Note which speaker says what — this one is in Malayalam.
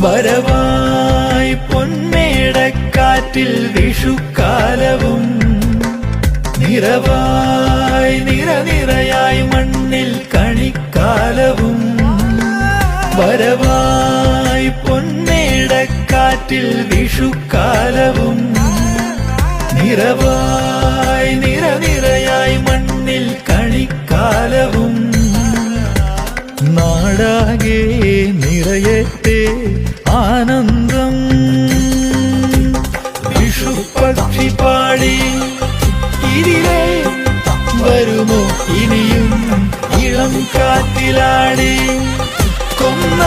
Speaker 1: വരവായി പൊന്മേടക്കാറ്റിൽ വിഷുക്കാലവും നിറവായി നിറനിറയായി മണ്ണിൽ കണിക്കാലവും വരവായി പൊന്മേടക്കാറ്റിൽ വിഷുക്കാലവും നിറവായി നിറനിറയായി മണ്ണിൽ കണിക്കാലവും നാടാകെ നിറയട്ടെ ആനന്ദം വിഷുപക്ഷി പാടി ഇതിലേ വരുമോ ഇനിയും ഇളം കാറ്റിലാടി കൊന്ന